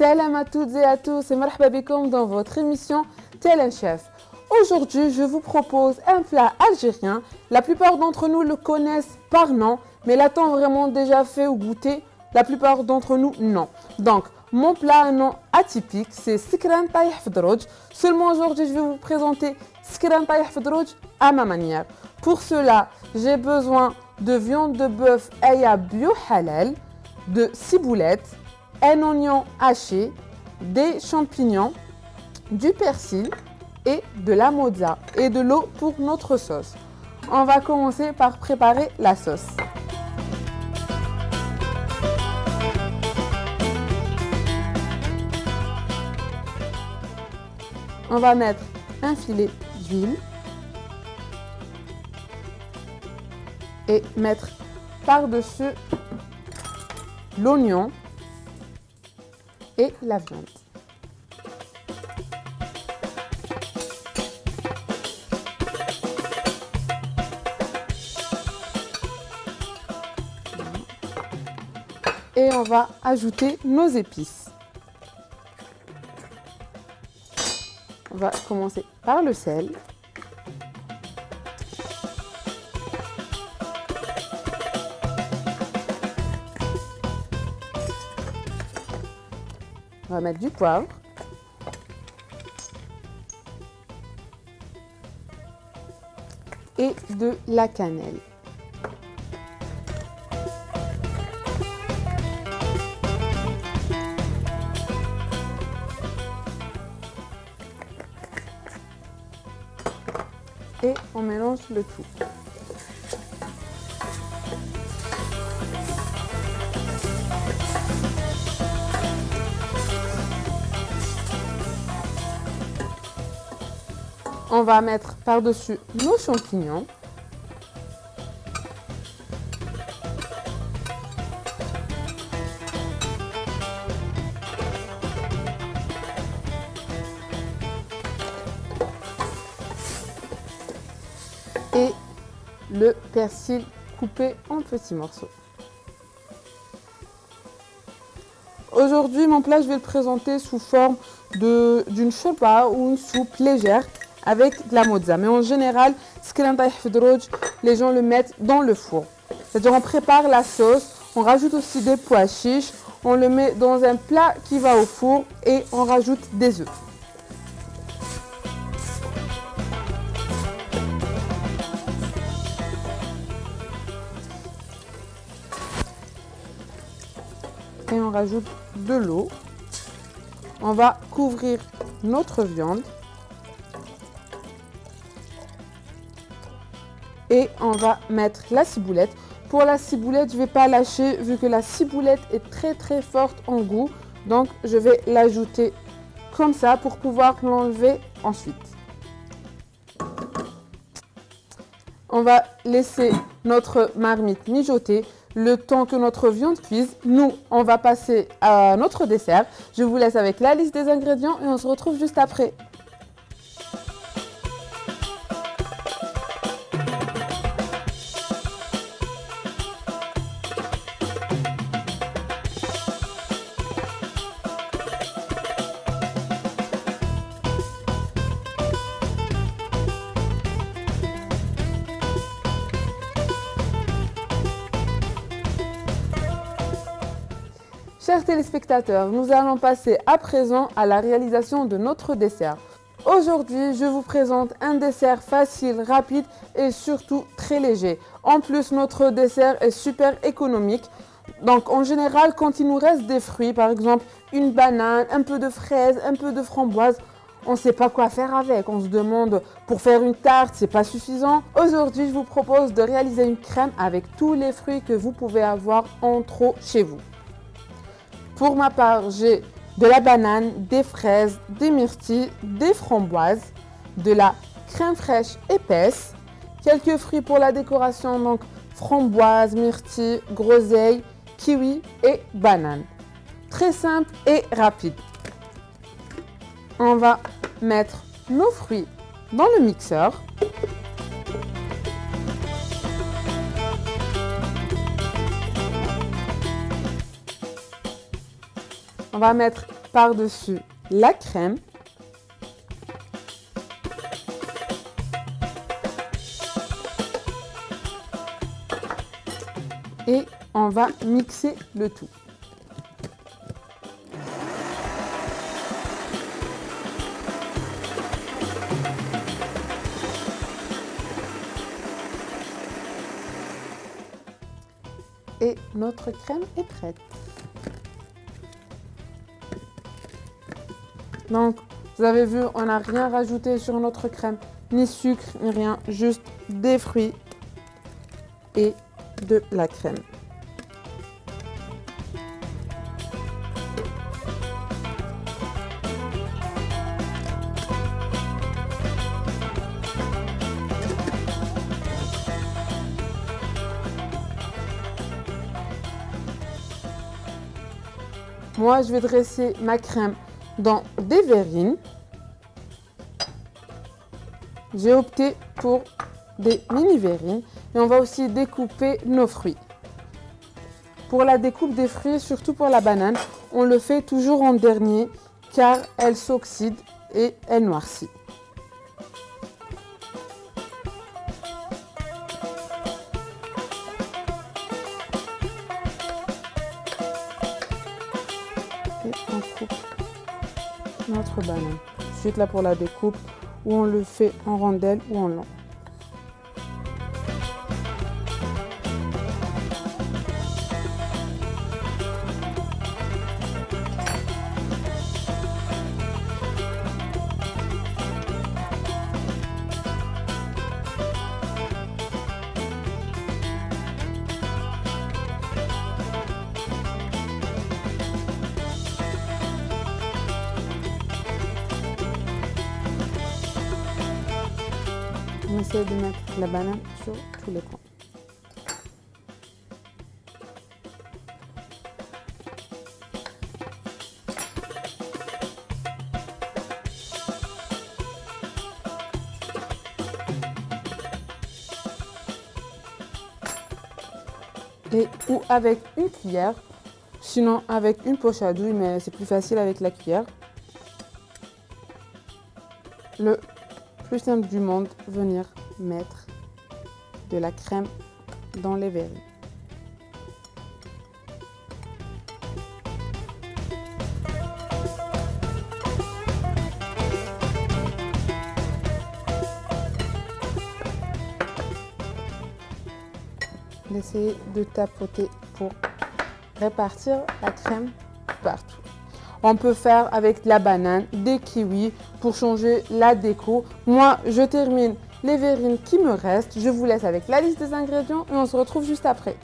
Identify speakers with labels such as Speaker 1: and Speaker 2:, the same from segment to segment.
Speaker 1: Salam à toutes et à tous et marhaba bikoum dans votre émission Tel un chef. Aujourd'hui, je vous propose un plat algérien. La plupart d'entre nous le connaissent par nom, mais l'a-t-on vraiment déjà fait ou goûté? La plupart d'entre nous, non. Donc, mon plat a un nom atypique, c'est Sikran Taïh Fdrouj. Seulement aujourd'hui, je vais vous présenter Sikran Taïh Fdrouj à ma manière. Pour cela, j'ai besoin de viande de bœuf aya bio halal, de ciboulettes, un oignon haché, des champignons, du persil et de la mozza et de l'eau pour notre sauce. On va commencer par préparer la sauce. On va mettre un filet d'huile et mettre par-dessus l'oignon et la viande. Et on va ajouter nos épices. On va commencer par le sel. On va mettre du poivre. Et de la cannelle. Et on mélange le tout. On va mettre par-dessus nos champignons. Et le persil coupé en petits morceaux. Aujourd'hui, mon plat, je vais le présenter sous forme d'une chorba ou une soupe légère avec de la mozza. Mais en général, Sikran Taïh Fdrouj, les gens le mettent dans le four. C'est-à-dire on prépare la sauce, on rajoute aussi des pois chiches, on le met dans un plat qui va au four et on rajoute des œufs. Et on rajoute de l'eau. On va couvrir notre viande. Et on va mettre la ciboulette. Pour la ciboulette, je ne vais pas lâcher vu que la ciboulette est très forte en goût. Donc, je vais l'ajouter comme ça pour pouvoir l'enlever ensuite. On va laisser notre marmite mijoter le temps que notre viande cuise. Nous, on va passer à notre dessert. Je vous laisse avec la liste des ingrédients et on se retrouve juste après. Chers téléspectateurs, nous allons passer à présent à la réalisation de notre dessert. Aujourd'hui, je vous présente un dessert facile, rapide et surtout très léger. En plus, notre dessert est super économique. Donc en général, quand il nous reste des fruits, par exemple une banane, un peu de fraise, un peu de framboise, on ne sait pas quoi faire avec. On se demande, pour faire une tarte, c'est pas suffisant. Aujourd'hui, je vous propose de réaliser une crème avec tous les fruits que vous pouvez avoir en trop chez vous. Pour ma part, j'ai de la banane, des fraises, des myrtilles, des framboises, de la crème fraîche épaisse, quelques fruits pour la décoration, donc framboises, myrtilles, groseilles, kiwi et banane. Très simple et rapide. On va mettre nos fruits dans le mixeur. On va mettre par-dessus la crème. Et on va mixer le tout. Et notre crème est prête. Donc, vous avez vu, on n'a rien rajouté sur notre crème, ni sucre, ni rien, juste des fruits et de la crème. Moi, je vais dresser ma crème dans des verrines. J'ai opté pour des mini verrines et on va aussi découper nos fruits. Pour la découpe des fruits, surtout pour la banane, on le fait toujours en dernier car elle s'oxyde et elle noircit. Et on coupe notre banane. Ensuite là pour la découpe, où on le fait en rondelles ou en long. On essaie de mettre la banane sur tous les coins. Et ou avec une cuillère, sinon avec une poche à douille, mais c'est plus facile avec la cuillère. Le plus simple du monde, venir mettre de la crème dans les verrines. Essayez de tapoter pour répartir la crème partout. On peut faire avec de la banane, des kiwis pour changer la déco. Moi, je termine les verrines qui me restent. Je vous laisse avec la liste des ingrédients et on se retrouve juste après.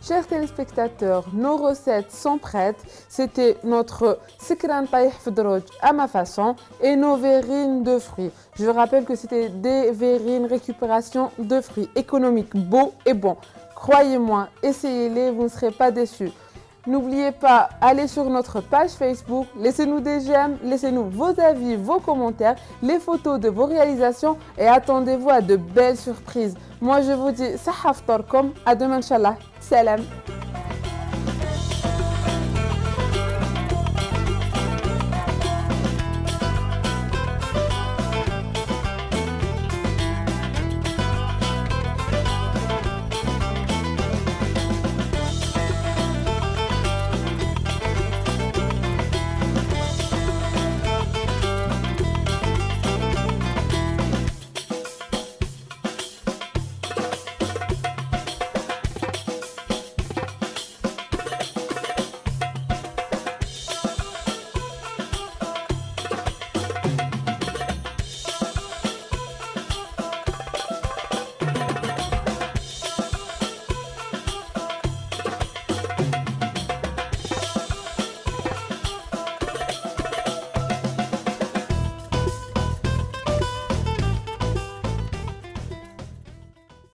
Speaker 1: Chers téléspectateurs, nos recettes sont prêtes. C'était notre sikran taïh fdroj à ma façon et nos verrines de fruits. Je rappelle que c'était des verrines récupération de fruits économiques, beaux et bons. Croyez-moi, essayez-les, vous ne serez pas déçus. N'oubliez pas, allez sur notre page Facebook, laissez-nous des j'aime, laissez-nous vos avis, vos commentaires, les photos de vos réalisations et attendez-vous à de belles surprises. Moi, je vous dis, sahaf torkom, à demain, Inch'Allah. Salam.